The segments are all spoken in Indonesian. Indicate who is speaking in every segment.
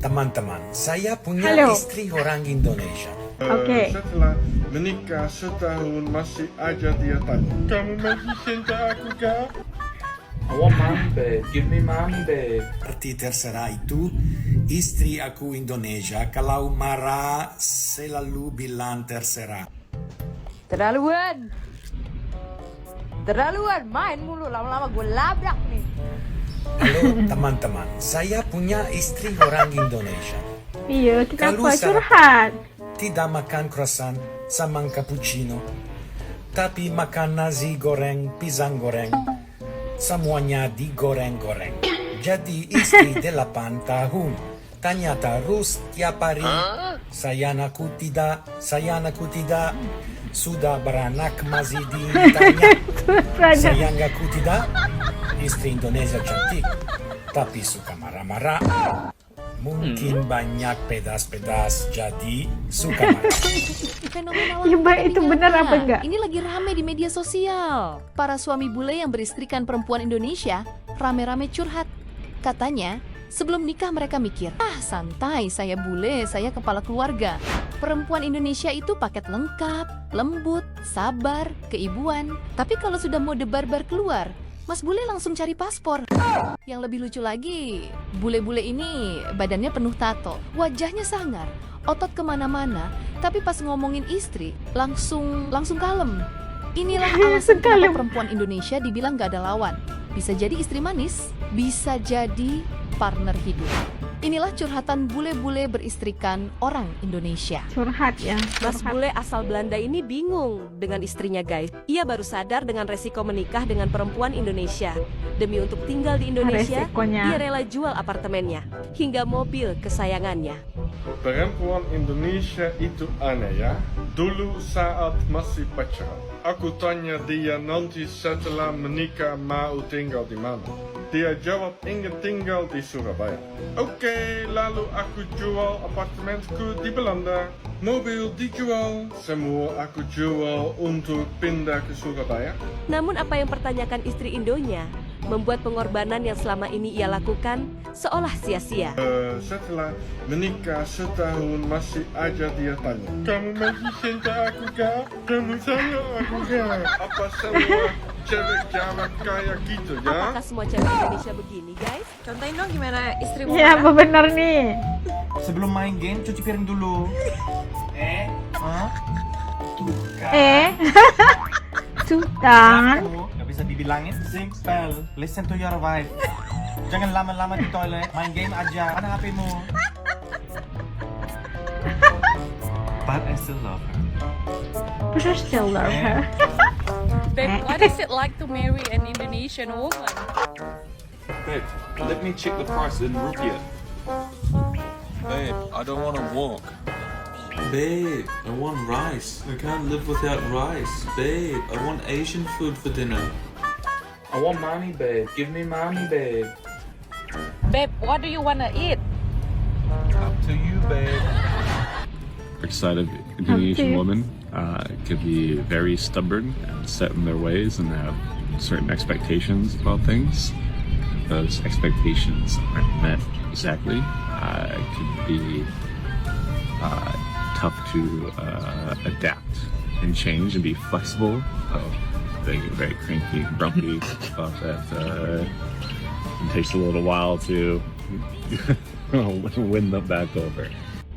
Speaker 1: Teman-teman, saya punya
Speaker 2: Halo.
Speaker 1: istri orang Indonesia.
Speaker 2: Oke.
Speaker 3: Setelah menikah setahun masih aja dia tanya, kamu masih cinta aku kah?
Speaker 4: I want mommy, babe. Give me mommy, babe.
Speaker 1: Arti terserah itu, istri aku Indonesia, kalau marah selalu bilang terserah.
Speaker 5: Terlaluan. Terlaluan, main mulu lama-lama gue labrak nih.
Speaker 1: Halo teman-teman, saya punya istri orang Indonesia.
Speaker 2: Iya,
Speaker 1: Kalau
Speaker 2: kenapa
Speaker 1: sarapan
Speaker 2: curhat?
Speaker 1: tidak makan croissant sama cappuccino, tapi makan nasi goreng, pisang goreng, semuanya digoreng-goreng. Jadi istri 8 tahun, tanya terus tiap hari, sayang aku tidak, sudah beranak masih ditanya, sayang aku tidak. Istri Indonesia cantik, tapi suka marah-marah. Mungkin banyak pedas-pedas, jadi suka marah.
Speaker 6: Fenomena
Speaker 2: Ya, Mbak,
Speaker 6: wanita
Speaker 2: itu
Speaker 6: nyata.
Speaker 2: benar apa enggak?
Speaker 6: Ini lagi rame di media sosial. Para suami bule yang beristrikan perempuan Indonesia rame-rame curhat. Katanya, sebelum nikah mereka mikir, santai, saya bule, saya kepala keluarga. Perempuan Indonesia itu paket lengkap, lembut, sabar, keibuan. Tapi kalau sudah mau debar-bar keluar, Mas bule langsung cari paspor. Yang lebih lucu lagi, bule-bule ini badannya penuh tato, wajahnya sangar, otot kemana-mana, tapi pas ngomongin istri langsung kalem. Inilah alasan kenapa perempuan Indonesia dibilang gak ada lawan. Bisa jadi istri manis, bisa jadi partner hidup. Inilah curhatan bule-bule beristrikan orang Indonesia.
Speaker 2: Curhat ya.
Speaker 7: Mas
Speaker 2: curhat.
Speaker 7: bule asal Belanda ini bingung dengan istrinya, guys. Ia baru sadar dengan resiko menikah dengan perempuan Indonesia. Demi untuk tinggal di Indonesia,
Speaker 2: Resikonya.
Speaker 7: dia rela jual apartemennya hingga mobil kesayangannya.
Speaker 3: Perempuan Indonesia itu aneh ya. Dulu saat masih pacaran, aku tanya dia nanti setelah menikah mau tinggal di mana. Dia jawab ingin tinggal di Surabaya. Oke, lalu aku jual apartemenku di Belanda. Mobil dijual, semua aku jual untuk pindah ke Surabaya.
Speaker 7: Namun apa yang pertanyakan istri Indonya membuat pengorbanan yang selama ini ia lakukan seolah sia-sia.
Speaker 3: Setelah menikah setahun masih aja dia tanya, kamu masih cinta aku kah? Kamu sayang aku kah? Apa semua cewek jawab kayak gitu ya?
Speaker 7: Apakah semua cewek Indonesia begini, guys?
Speaker 5: Contohin dong gimana istrimu
Speaker 2: Ya, apa benar nih?
Speaker 4: Sebelum main game, cuci piring dulu. Hah? Tuh kan.
Speaker 2: Tuh kan.
Speaker 4: Aku nggak bisa dibilangin. Simple. Listen to your wife. Jangan lama-lama di toilet. Main game aja. Mana HP-mu? But I still love her.
Speaker 2: But I still love her.
Speaker 8: Babe, what is it like to marry an Indonesian woman?
Speaker 9: Babe, let me check the price in rupiah. Babe, I don't want to walk. Babe, I want rice. I can't live without rice. Babe, I want Asian food for dinner.
Speaker 4: I want mommy, babe. Give me mommy, babe.
Speaker 8: Babe, what do you want to eat?
Speaker 9: Up to you, babe.
Speaker 10: Side of Indonesian women can be very stubborn and set in their ways and have certain expectations about things. Those expectations aren't met exactly. It can be tough to adapt and change and be flexible. So they get very cranky and grumpy about that. It takes a little while to win them back over.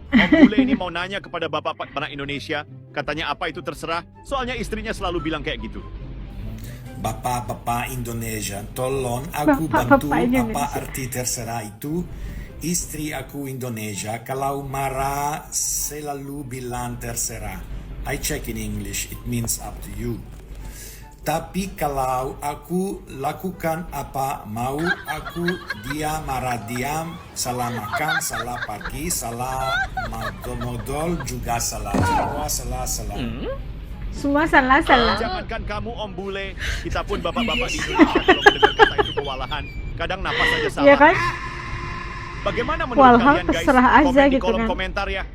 Speaker 11: Om bule ini mau nanya kepada bapak anak Indonesia, katanya apa itu terserah, soalnya istrinya selalu bilang kayak gitu.
Speaker 1: Bapak-bapak Indonesia, tolong aku bantu
Speaker 2: Bapak-bapak Indonesia.
Speaker 1: apa arti terserah itu. Istri aku Indonesia, kalau marah selalu bilang terserah. I check in English, it means up to you. Tapi kalau aku lakukan apa mau aku, dia marah diam, salah makan, salah pergi, salah modal juga salah.
Speaker 2: Semua salah.
Speaker 11: Jangankan kamu Om bule, kita pun bapak-bapak di Indonesia kalau mendengar kata itu kewalahan, kadang napas saja salah.
Speaker 2: Iya kan?
Speaker 11: Bagaimana menurut
Speaker 2: Walhal
Speaker 11: kalian guys?
Speaker 2: terserah aja
Speaker 11: Komen di
Speaker 2: gitu
Speaker 11: kolom
Speaker 2: kan.
Speaker 11: komentar ya.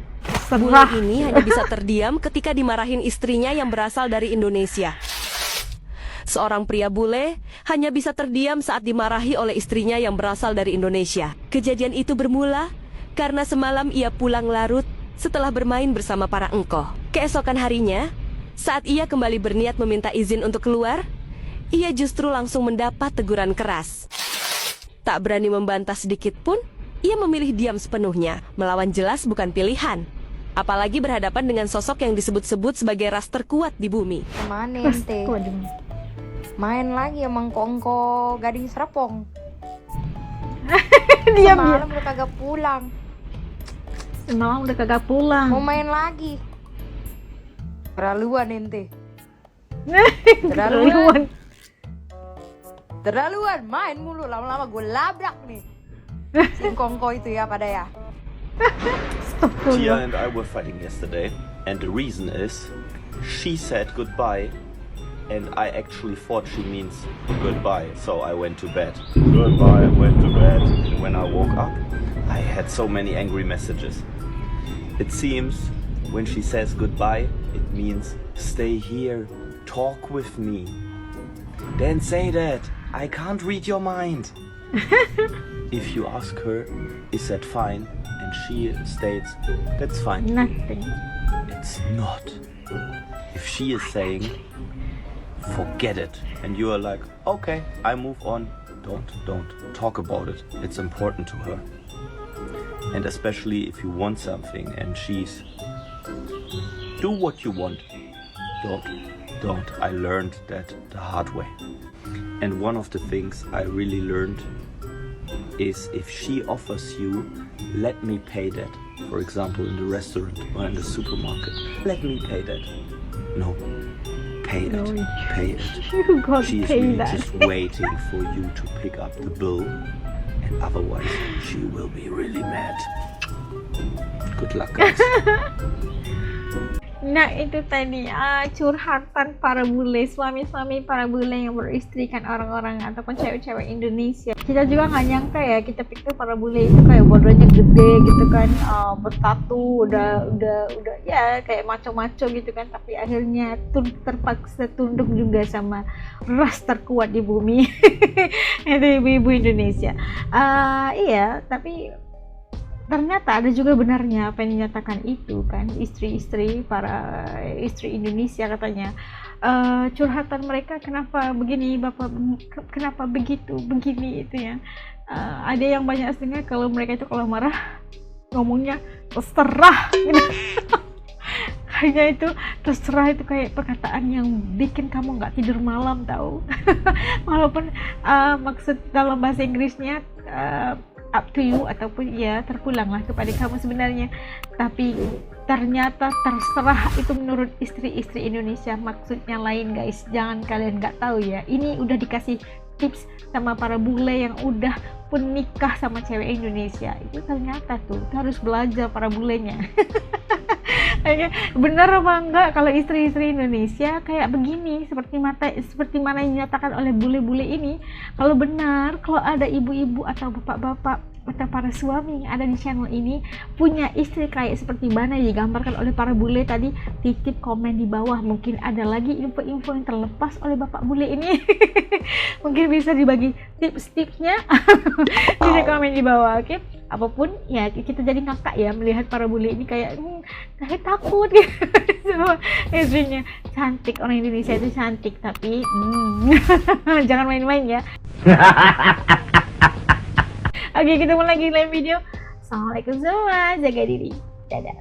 Speaker 7: Bule
Speaker 2: Serah.
Speaker 7: ini hanya bisa terdiam ketika dimarahin istrinya yang berasal dari Indonesia. Seorang pria bule hanya bisa terdiam saat dimarahi oleh istrinya yang berasal dari Indonesia. Kejadian itu bermula karena semalam ia pulang larut setelah bermain bersama para engkoh. Keesokan harinya, saat ia kembali berniat meminta izin untuk keluar, ia justru langsung mendapat teguran keras. Tak berani membantah sedikit pun, ia memilih diam sepenuhnya. Melawan jelas bukan pilihan. Apalagi berhadapan dengan sosok yang disebut-sebut sebagai ras terkuat di bumi.
Speaker 5: Kemana ente? Main lagi emang kongko Gading Serpong.
Speaker 2: Diam
Speaker 5: Semalam udah kagak pulang.
Speaker 2: Semalam udah kagak pulang.
Speaker 5: Mau main lagi. Terlaluan ente.
Speaker 2: Keterlaluan.
Speaker 5: Terlaluan, main mulu, lama-lama gue labrak nih. Si kongko itu ya pada ya.
Speaker 12: Tia and I were fighting yesterday, and the reason is she said goodbye, and I actually thought she means goodbye, so I went to bed. Goodbye, went to bed, and when I woke up, I had so many angry messages. It seems when she says goodbye, it means stay here, talk with me. Then say that. I can't read your mind. If you ask her, is that fine? And she states, that's fine.
Speaker 2: Nothing.
Speaker 12: It's not. If she is saying, forget it, and you are like, okay, I move on. Don't talk about it. It's important to her. And especially if you want something and she's, do what you want. Don't. I learned that the hard way. And one of the things I really learned is if she offers you, let me pay that. For example, in the restaurant or in the supermarket, let me pay that. No, pay it. Pay it.
Speaker 2: You got
Speaker 12: She is
Speaker 2: pay
Speaker 12: really
Speaker 2: that.
Speaker 12: just waiting for you to pick up the bill, and otherwise she will be really mad. Good luck, guys.
Speaker 2: Nah itu tadi curhatan para bule, suami-suami para bule yang beristrikan orang-orang ataupun cewek-cewek Indonesia. Kita juga nggak nyangka ya, kita pikir para bule itu kayak bodohnya gede gitu kan, bertatu udah ya kayak maco-maco gitu kan, tapi akhirnya terpaksa tunduk juga sama ras terkuat di bumi. Itu ibu-ibu Indonesia. Iya, tapi ternyata ada juga benarnya apa yang dinyatakan itu kan, para istri Indonesia katanya curhatan mereka, kenapa begini bapak, kenapa begitu begini itu ya. Ada yang banyak setengah kalau mereka itu kalau marah ngomongnya terserah gitu. Kayaknya itu terserah itu kayak perkataan yang bikin kamu nggak tidur malam tahu. Walaupun maksud dalam bahasa Inggrisnya up to you ataupun ya terpulanglah kepada kamu sebenarnya, tapi ternyata terserah itu menurut istri-istri Indonesia maksudnya lain guys. Jangan kalian nggak tahu ya, ini udah dikasih tips sama para bule yang udah pun nikah sama cewek Indonesia. Itu ternyata tuh harus belajar para bulenya. Benar apa enggak kalau istri-istri Indonesia kayak begini, seperti mana yang dinyatakan oleh bule-bule ini? Kalau benar, kalau ada ibu-ibu atau bapak-bapak atau para suami yang ada di channel ini punya istri kayak seperti mana yang digambarkan oleh para bule tadi, titip komen di bawah. Mungkin ada lagi info-info yang terlepas oleh bapak bule ini. Mungkin bisa dibagi tips-tipsnya di komen di bawah, oke? Apapun ya, kita jadi ngakak ya melihat para bule ini kayak takut gitu. Istrinya cantik, orang Indonesia itu cantik, tapi jangan main-main ya. Oke, ketemu lagi di lain video. Assalamualaikum semua, jaga diri, dadah.